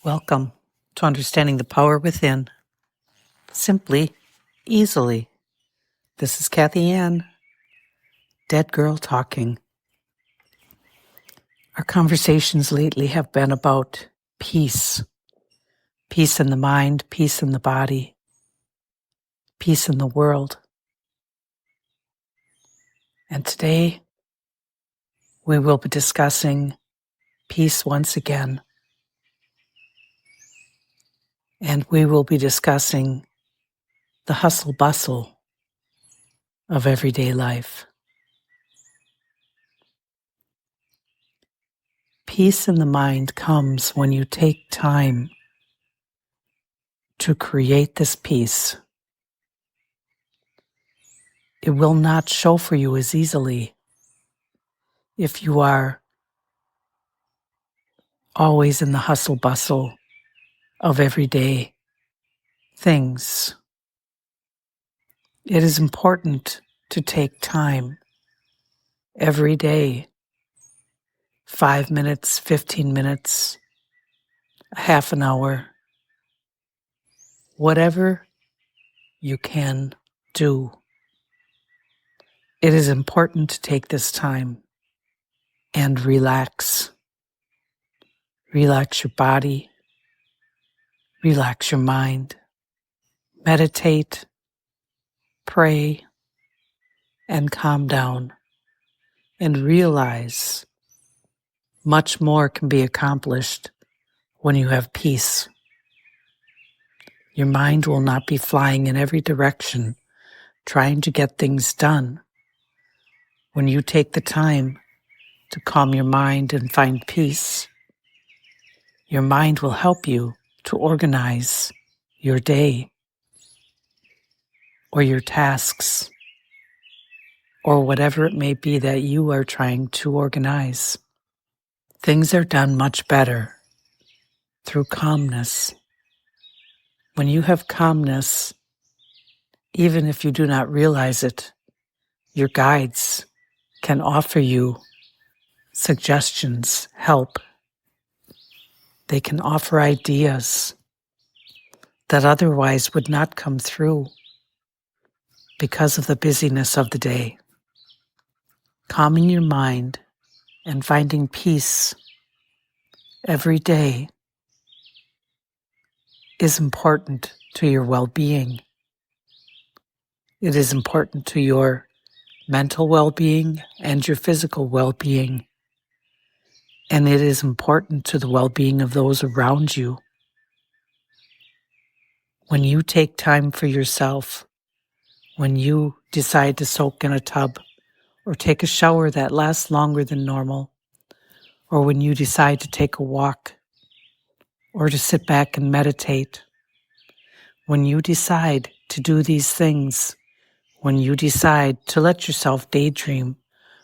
Welcome to Understanding the Power Within, simply, easily. This is Kathy Ann, Dead Girl Talking. Our conversations lately have been about peace. Peace in the mind, peace in the body, peace in the world. And today, we will be discussing peace once again. And we will be discussing the hustle bustle of everyday life. Peace in the mind comes when you take time to create this peace. It will not show for you as easily if you are always in the hustle bustle of everyday things. It is important to take time every day, 5 minutes, 15 minutes, a half an hour, whatever you can do. It is important to take this time and relax. Relax your body, relax your mind, meditate, pray, and calm down and realize much more can be accomplished when you have peace. Your mind will not be flying in every direction trying to get things done. When you take the time to calm your mind and find peace, your mind will help you to organize your day or your tasks or whatever it may be that you are trying to organize. Things are done much better through calmness. When you have calmness, even if you do not realize it, your guides can offer you suggestions, help. They can offer ideas that otherwise would not come through because of the busyness of the day. Calming your mind and finding peace every day is important to your well-being. It is important to your mental well-being and your physical well-being. And it is important to the well-being of those around you. When you take time for yourself, when you decide to soak in a tub or take a shower that lasts longer than normal, or when you decide to take a walk or to sit back and meditate, when you decide to do these things, when you decide to let yourself daydream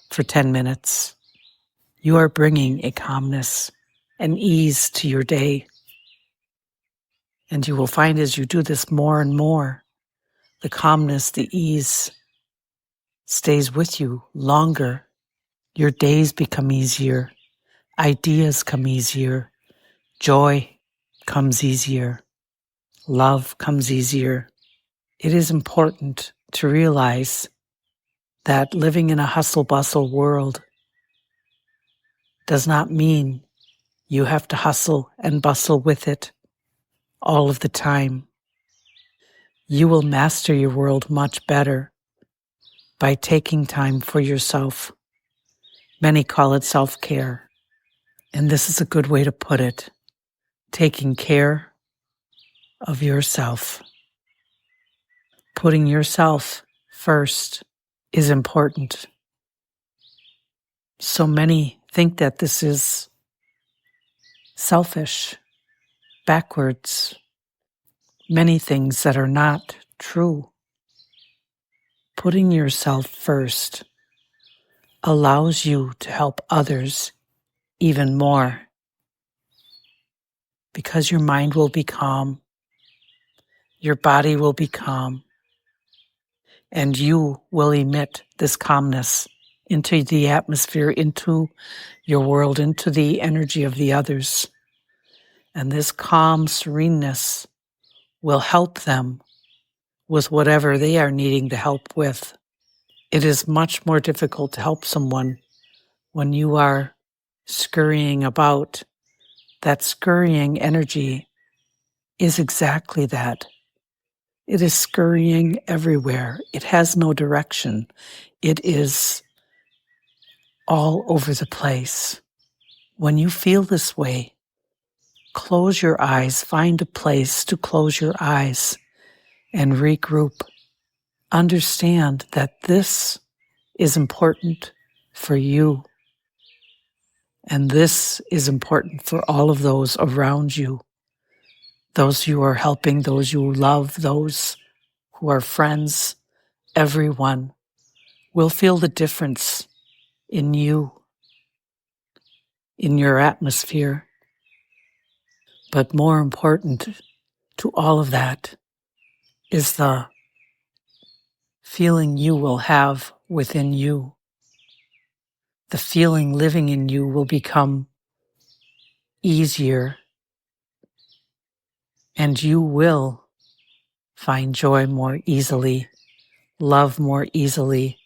for 10 minutes, you are bringing a calmness and ease to your day. And you will find as you do this more and more, the calmness, the ease stays with you longer. Your days become easier. Ideas come easier. Joy comes easier. Love comes easier. It is important to realize that living in a hustle-bustle world does not mean you have to hustle and bustle with it all of the time. You will master your world much better by taking time for yourself. Many call it self-care, and this is a good way to put it. Taking care of yourself. Putting yourself first is important. So many think that this is selfish, backwards, many things that are not true. Putting yourself first allows you to help others even more because your mind will be calm, your body will be calm, and you will emit this calmness into the atmosphere, into your world, into the energy of the others. And this calm sereneness will help them with whatever they are needing to help with. It is much more difficult to help someone when you are scurrying about. That scurrying energy is exactly that. It is scurrying everywhere. It has no direction. It is all over the place. When you feel this way, close your eyes, find a place to close your eyes and regroup. Understand that this is important for you, and this is important for all of those around you, those you are helping, those you love, those who are friends. Everyone will feel the difference in you, in your atmosphere. But more important to all of that is the feeling you will have within you. The feeling living in you will become easier, and you will find joy more easily, love more easily,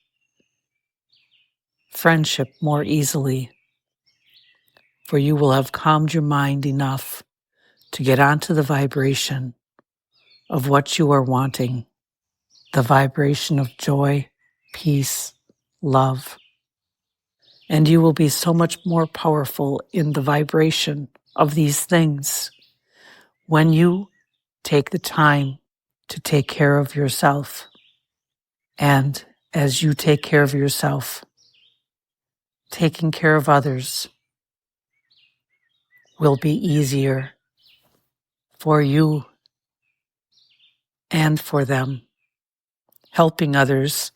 friendship more easily, for you will have calmed your mind enough to get onto the vibration of what you are wanting, the vibration of joy, peace, love. And you will be so much more powerful in the vibration of these things when you take the time to take care of yourself. And as you take care of yourself, taking care of others will be easier for you and for them. Helping others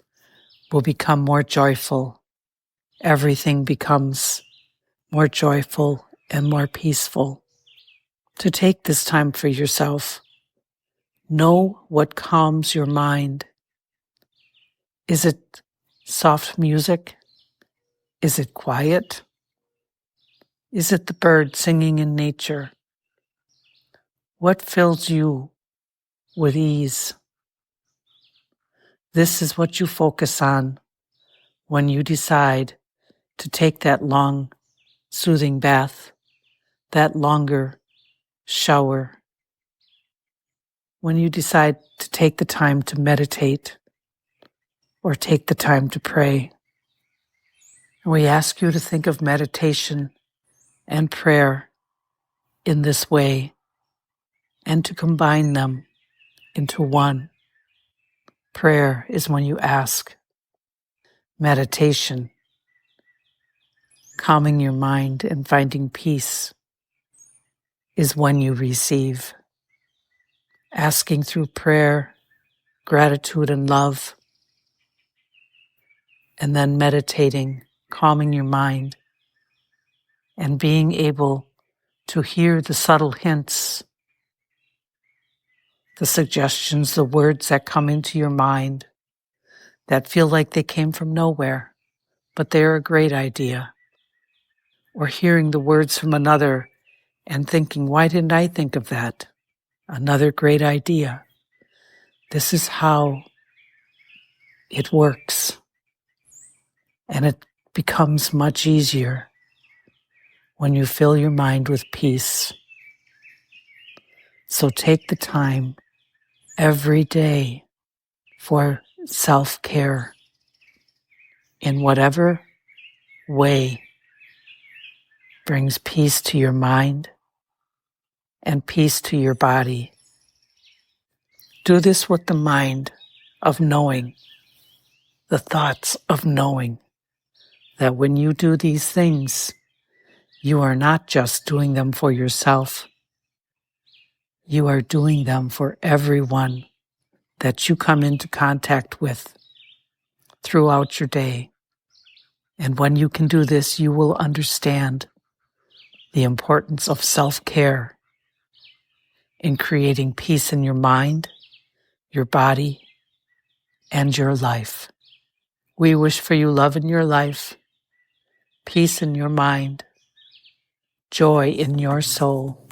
will become more joyful. Everything becomes more joyful and more peaceful. To take this time for yourself, know what calms your mind. Is it soft music? Is it quiet? Is it the bird singing in nature? What fills you with ease? This is what you focus on when you decide to take that long, soothing bath, that longer shower, when you decide to take the time to meditate or take the time to pray. And we ask you to think of meditation and prayer in this way and to combine them into one. Prayer is when you ask. Meditation, calming your mind and finding peace, is when you receive. Asking through prayer, gratitude, and love, and then meditating, calming your mind, and being able to hear the subtle hints, the suggestions, the words that come into your mind that feel like they came from nowhere, but they're a great idea. Or hearing the words from another and thinking, why didn't I think of that? Another great idea. This is how it works. And it becomes much easier when you fill your mind with peace. So take the time every day for self-care in whatever way brings peace to your mind and peace to your body. Do this with the mind of knowing, the thoughts of knowing that when you do these things, you are not just doing them for yourself. You are doing them for everyone that you come into contact with throughout your day. And when you can do this, you will understand the importance of self-care in creating peace in your mind, your body, and your life. We wish for you love in your life, peace in your mind, joy in your soul.